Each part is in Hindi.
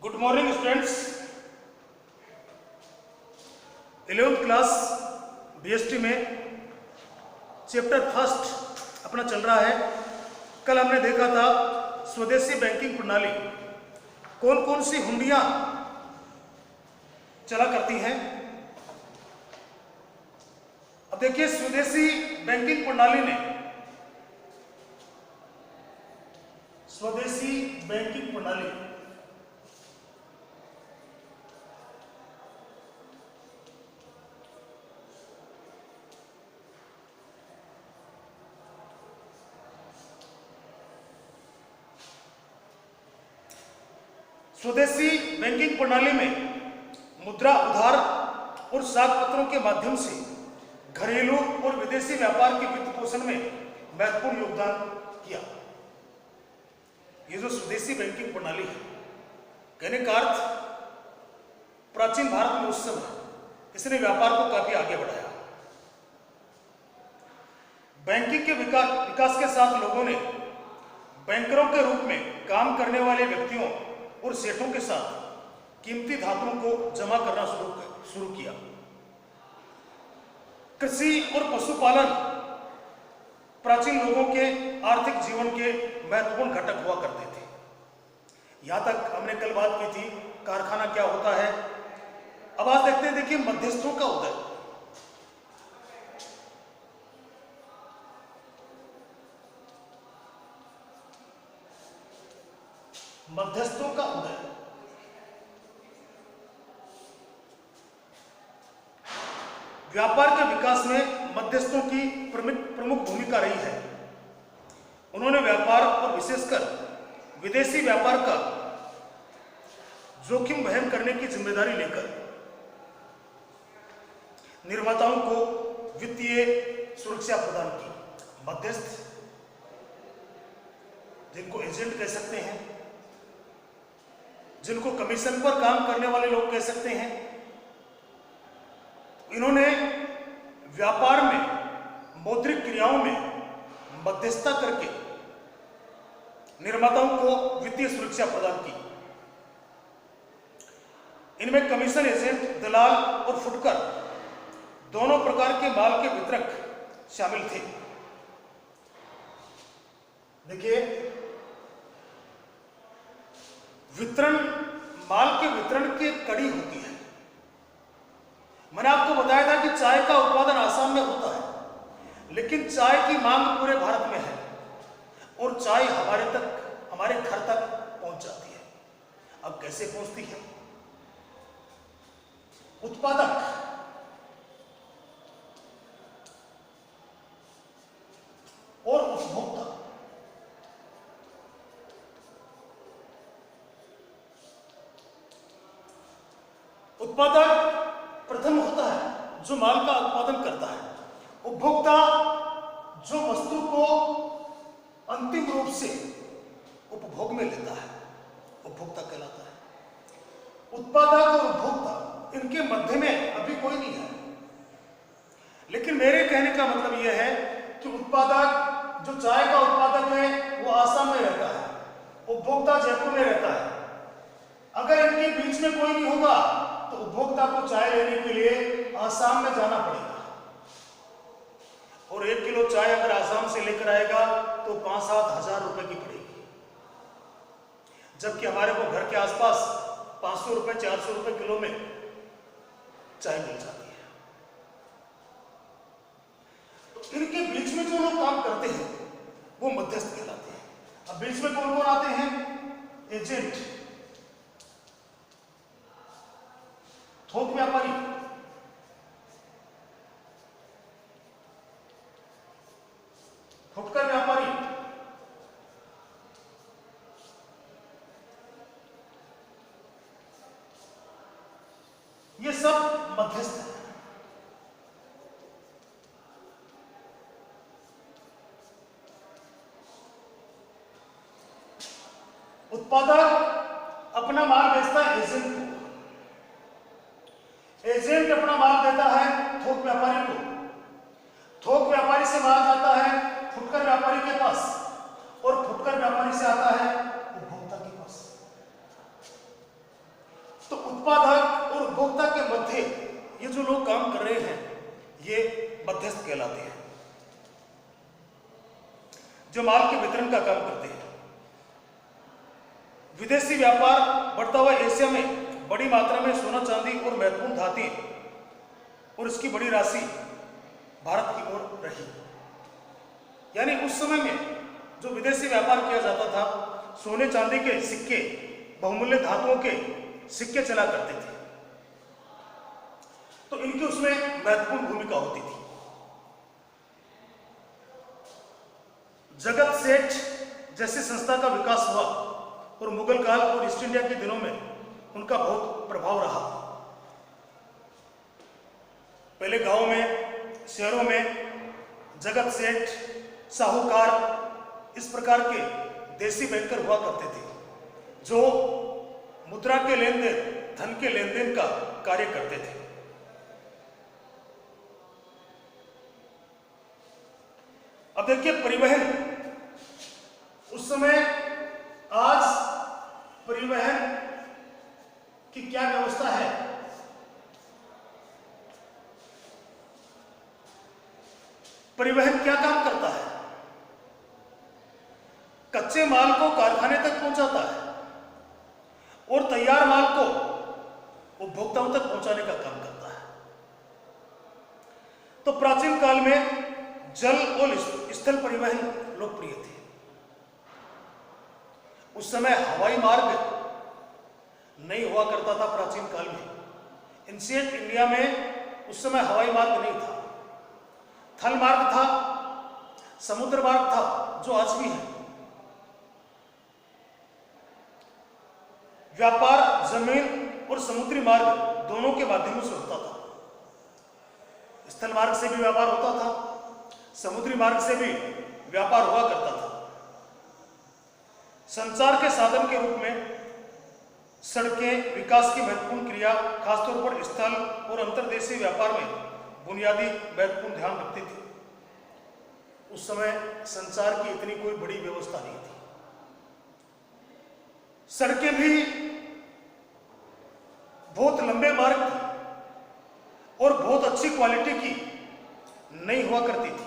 Good morning students. 11th class BST में चैप्टर फर्स्ट अपना चल रहा है। कल हमने देखा था स्वदेशी बैंकिंग प्रणाली कौन कौन सी हुंडियां चला करती हैं। अब देखिए स्वदेशी बैंकिंग प्रणाली ने स्वदेशी बैंकिंग प्रणाली स्वदेशी बैंकिंग प्रणाली में मुद्रा उधार और साख पत्रों के माध्यम से घरेलू और विदेशी व्यापार के वित्त पोषण में महत्वपूर्ण योगदान किया। ये जो स्वदेशी बैंकिंग प्रणाली है, कहने का अर्थ प्राचीन भारत में उस समय इसने व्यापार को काफी आगे बढ़ाया। बैंकिंग के विकास के साथ लोगों ने बैंकरों के रूप में काम करने वाले व्यक्तियों और सेठों के साथ कीमती धातुओं को जमा करना शुरू किया। कृषि और पशुपालन प्राचीन लोगों के आर्थिक जीवन के महत्वपूर्ण घटक हुआ करते थे। यहां तक हमने कल बात की थी कारखाना क्या होता है। अब आज देखते हैं, देखिए मध्यस्थों का उदय। मध्यस्थों का उदय व्यापार के विकास में मध्यस्थों की प्रमुख भूमिका रही है। उन्होंने व्यापार और विशेषकर विदेशी व्यापार का जोखिम वहन करने की जिम्मेदारी लेकर निर्माताओं को वित्तीय सुरक्षा प्रदान की। मध्यस्थ जिनको एजेंट कह सकते हैं, जिनको कमीशन पर काम करने वाले लोग कह सकते हैं, इन्होंने व्यापार में मौद्रिक क्रियाओं में मध्यस्थता करके निर्माताओं को वित्तीय सुरक्षा प्रदान की। इनमें कमीशन एजेंट, दलाल और फुटकर दोनों प्रकार के माल के वितरक शामिल थे। देखिए वितरण, माल के वितरण की एक कड़ी होती है। मैंने आपको बताया था कि चाय का उत्पादन आसाम में होता है, लेकिन चाय की मांग पूरे भारत में है और चाय हमारे घर तक पहुंच जाती है। अब कैसे पहुंचती है? उत्पादक और उपभोक्ता उत्पादक प्रथम होता है जो माल का उत्पादन करता है। उपभोक्ता जो वस्तु को अंतिम रूप से उपभोग में लेता है, उपभोक्ता कहलाता है। उत्पादक और उपभोक्ता इनके मध्य में अभी कोई नहीं है। लेकिन मेरे कहने का मतलब यह है कि उत्पादक जो चाय का उत्पादक है वो आसाम में रहता है, उपभोक्ता जयपुर में रहता है। अगर इनके बीच में कोई नहीं होगा तो उपभोक्ता को चाय लेने के लिए आसाम में जाना पड़ेगा, और 1 किलो चाय अगर आसाम से लेकर आएगा तो 5-7 हजार रुपए की पड़ेगी, जबकि हमारे को घर के आसपास 500 रुपए 400 रुपए किलो में चाय मिल जाती है। तो इनके बीच में जो लोग काम करते हैं वो मध्यस्थ कहलाते हैं। अब बीच में कौन कौन आते हैं? एजेंट, थोक व्यापारी, फुटकर व्यापारी, ये सब मध्यस्थ हैं। उत्पादक अपना माल बेचता है एजेंट को, एजेंट अपना माल देता है थोक व्यापारी को, थोक व्यापारी से माल जाता है फुटकर व्यापारी के पास, और फुटकर व्यापारी से आता है उपभोक्ता के पास। उपभोक्ता के मध्य ये जो लोग काम कर रहे हैं ये मध्यस्थ कहलाते हैं, जो माल के वितरण का काम करते हैं। विदेशी व्यापार बढ़ता हुआ एशिया में बड़ी मात्रा में सोना चांदी और महत्वपूर्ण धातुएं और इसकी बड़ी राशि भारत की ओर रही। यानी उस समय में जो विदेशी व्यापार किया जाता था, सोने चांदी के सिक्के, बहुमूल्य धातुओं के सिक्के चला करते थे, तो इनकी उसमें महत्वपूर्ण भूमिका होती थी। जगत सेठ जैसी संस्था का विकास हुआ और मुगल काल और ईस्ट इंडिया के दिनों में उनका बहुत प्रभाव रहा। पहले गांव में, शहरों में जगत सेठ, साहूकार, इस प्रकार के देसी बैंकर हुआ करते थे, जो मुद्रा के लेन देन, धन के लेन देन का कार्य करते थे। अब देखिए परिवहन, उस समय, आज परिवहन की क्या व्यवस्था है। परिवहन क्या काम करता है? कच्चे माल को कारखाने तक पहुंचाता है और तैयार माल को उपभोक्ताओं तक पहुंचाने का काम करता है। तो प्राचीन काल में जल और स्थल परिवहन लोकप्रिय थे। उस समय हवाई मार्ग नहीं हुआ करता था। प्राचीन काल में एंशिएंट इंडिया में उस समय हवाई मार्ग नहीं था, थल मार्ग था, समुद्र मार्ग था, जो आज भी है। व्यापार जमीन और समुद्री मार्ग दोनों के माध्यमों से होता था। स्थल मार्ग से भी व्यापार होता था, समुद्री मार्ग से भी व्यापार हुआ करता था। संचार के साधन के रूप में सड़कें विकास की महत्वपूर्ण क्रिया, खासतौर पर स्थल और अंतर्देशीय व्यापार में बुनियादी महत्वपूर्ण ध्यान रखती थी। उस समय संचार की इतनी कोई बड़ी व्यवस्था नहीं थी। सड़कें भी बहुत लंबे मार्ग थे और बहुत अच्छी क्वालिटी की नहीं हुआ करती थी।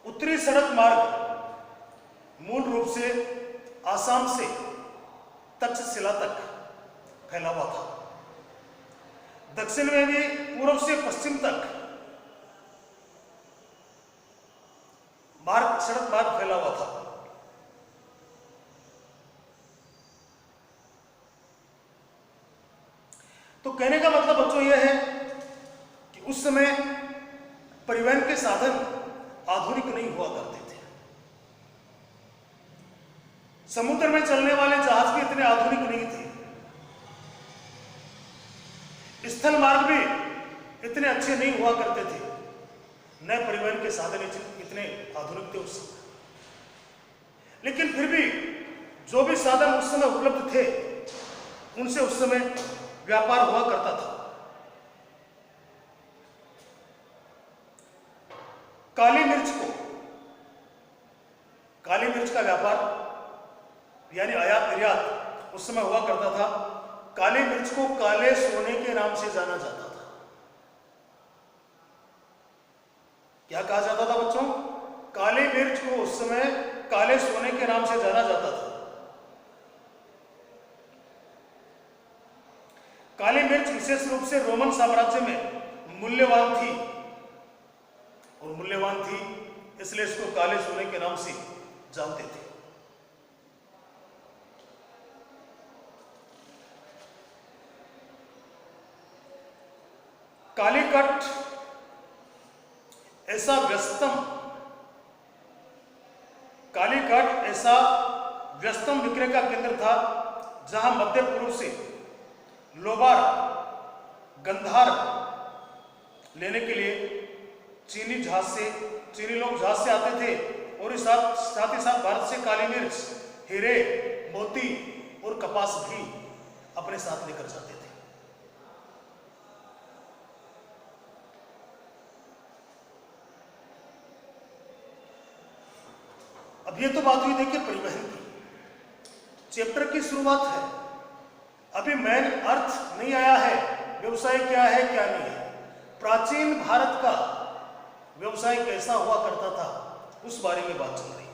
उत्तरी सड़क मार्ग मूल रूप से आसाम से तक्षशिला तक फैला हुआ था। दक्षिण में भी पूर्व से पश्चिम तक सड़क मार्ग फैला हुआ था। तो कहने का मतलब बच्चों यह है कि उस समय परिवहन के साधन आधुनिक नहीं हुआ करते थे। समुद्र में चलने वाले जहाज भी इतने आधुनिक नहीं थे। स्थल मार्ग भी इतने अच्छे नहीं हुआ करते थे। नए परिवहन के साधन इतने आधुनिक थे उस समय। लेकिन फिर भी जो भी साधन उस समय उपलब्ध थे, उनसे उस समय व्यापार हुआ करता था। काली मिर्च का व्यापार यानी आयात निर्यात उस समय हुआ करता था। काली मिर्च को काले सोने के नाम से जाना जाता था। क्या कहा जाता था बच्चों? काली मिर्च को उस समय काले सोने के नाम से जाना जाता था। काली मिर्च विशेष रूप से रोमन साम्राज्य में मूल्यवान थी, और मूल्यवान थी इसलिए इसको काले सोने के नाम से जानते थे। कालीकट ऐसा व्यस्तम विक्रय का केंद्र था, जहां मध्य पूर्व से लोबार, गंधार लेने के लिए चीनी लोग जहाज से आते थे, और साथ ही साथ भारत से काली मिर्च, हीरे, मोती और कपास भी अपने साथ लेकर जाते थे। अब ये तो बात हुई देखिए परिवहन की। चैप्टर की शुरुआत है अभी मेन अर्थ नहीं आया है व्यवसाय क्या है क्या नहीं है। प्राचीन भारत का व्यवसाय कैसा हुआ करता था उस बारे में बात चल रही है।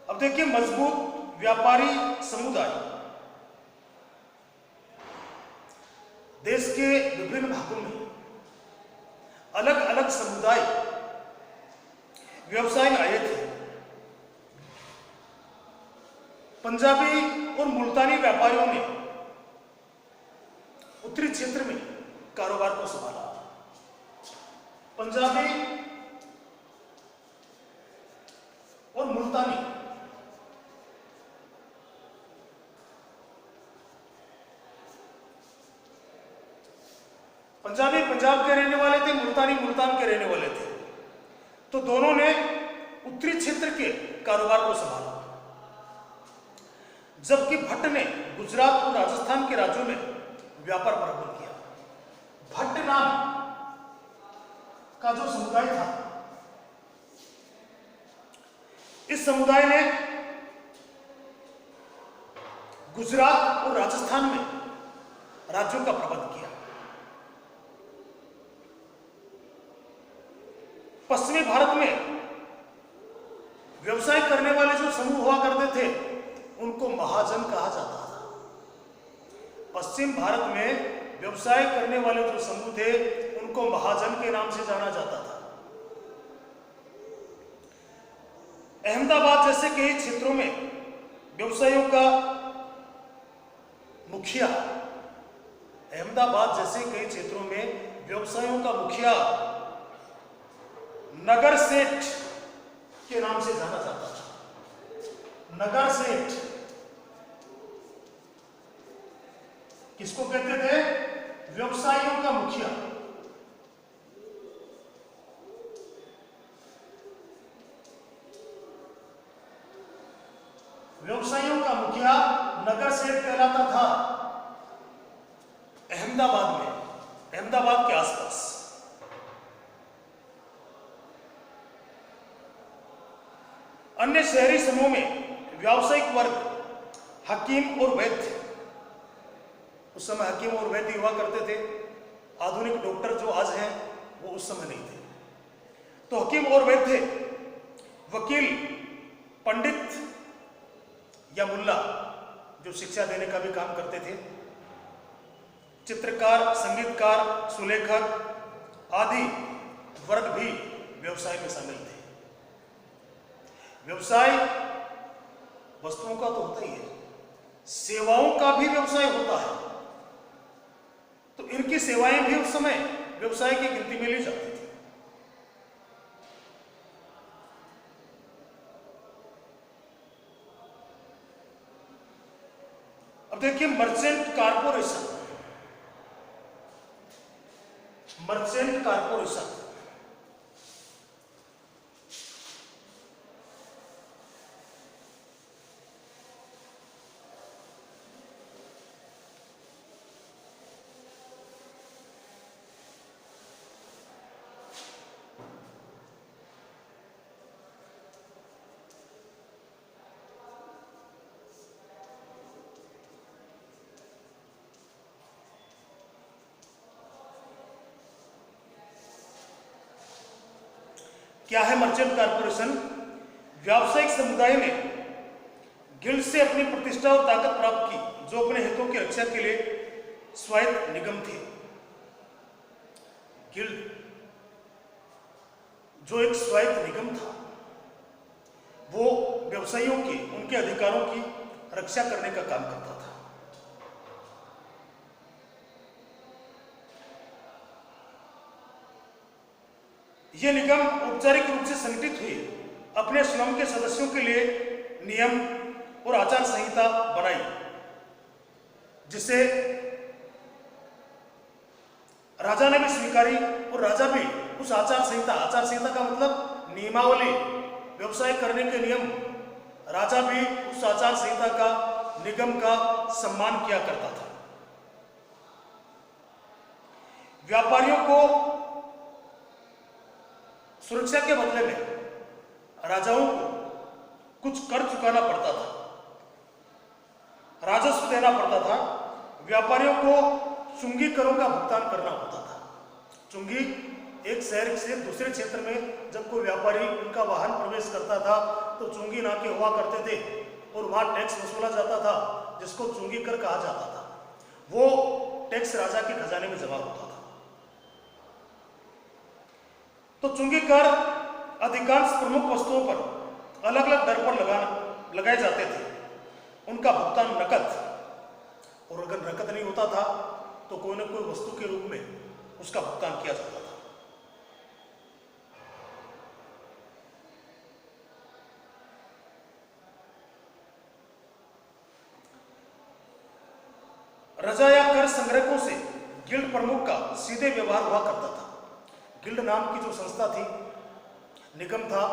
अब देखिए, मजबूत व्यापारी समुदाय देश के विभिन्न भागों में अलग अलग समुदाय व्यवसाय में आए थे। पंजाबी और मुल्तानी व्यापारियों ने उत्तरी क्षेत्र में कारोबार को संभाला। पंजाबी और मुल्तानी पंजाबी पंजाब के रहने वाले थे, मुल्तानी मुल्तान के रहने वाले थे। तो दोनों ने उत्तरी क्षेत्र के कारोबार को संभाला, जबकि भट्ट ने गुजरात और राजस्थान के राज्यों में व्यापार प्रारंभ किया। भट्ट नाम का जो समुदाय था, इस समुदाय ने गुजरात और राजस्थान में राज्यों का प्रबंध किया। पश्चिमी भारत में व्यवसाय करने वाले जो समूह हुआ करते थे उनको महाजन कहा जाता था। पश्चिम भारत में व्यवसाय करने वाले जो समूह थे उनको महाजन के नाम से जाना जाता था। अहमदाबाद जैसे कई क्षेत्रों में व्यवसायों का मुखिया अहमदाबाद जैसे कई क्षेत्रों में व्यवसायों का मुखिया नगर सेठ के नाम से जाना जाता था। नगर सेठ किसको कहते थे? व्यवसायियों का मुखिया। व्यवसायियों का मुखिया नगर सेठ कहलाता था अहमदाबाद में, अहमदाबाद के आसपास। अन्य शहरी समूह में व्यावसायिक वर्ग हकीम और वैद्य, उस समय हकीम और वैद्य हुआ करते थे। आधुनिक डॉक्टर जो आज हैं वो उस समय नहीं थे। तो हकीम और वैद्य, वकील, पंडित या मुल्ला जो शिक्षा देने का भी काम करते थे, चित्रकार, संगीतकार, सुलेखक आदि वर्ग भी व्यवसाय में शामिल थे। व्यवसाय वस्तुओं का तो होता ही है, सेवाओं का भी व्यवसाय होता है। तो इनकी सेवाएं भी उस समय व्यवसाय की गिनती में ली जाती थी। अब देखिए, मर्चेंट कारपोरेशन। मर्चेंट कारपोरेशन क्या है? मर्चेंट कारपोरेशन व्यावसायिक समुदाय ने गिल्ड से अपनी प्रतिष्ठा और ताकत प्राप्त की, जो अपने हितों की रक्षा के लिए स्वायत्त निगम थे। गिल्ड जो एक स्वायत्त निगम था, वो व्यवसायियों के उनके अधिकारों की रक्षा करने का काम करता था। ये निगम औपचारिक रूप से संगठित हुए, अपने स्वयं के सदस्यों के लिए नियम और आचार संहिता बनाई, जिसे राजा ने भी स्वीकारी और राजा भी उस आचार संहिता का मतलब नियमावली, व्यवसाय करने के नियम, राजा भी उस आचार संहिता का, निगम का सम्मान किया करता था। व्यापारियों को सुरक्षा के बदले में राजाओं को कुछ कर चुकाना पड़ता था। करना पड़ता था। व्यापारियों को चुंगी करों का भुगतान करना होता था। चुंगी एक शहर से दूसरे क्षेत्र में जब कोई व्यापारी उनका वाहन प्रवेश करता था तो चुंगी नाके हुआ करते थे और वहां टैक्स वसूला जाता था, जिसको चुंगी कर कहा जाता था। वो टैक्स राजा के खजाने में जमा होता था। तो चुंगी कर अधिकांश प्रमुख वस्तुओं पर अलग अलग दर पर लगाए जाते थे। उनका भुगतान नकद, और अगर नकद नहीं होता था तो कोई न कोई वस्तु के रूप में उसका भुगतान किया जाता था। रजा या कर संग्रहकों से गिल्ड प्रमुख का सीधे व्यवहार हुआ करता था। गिल्ड नाम की जो संस्था थी, निगम था,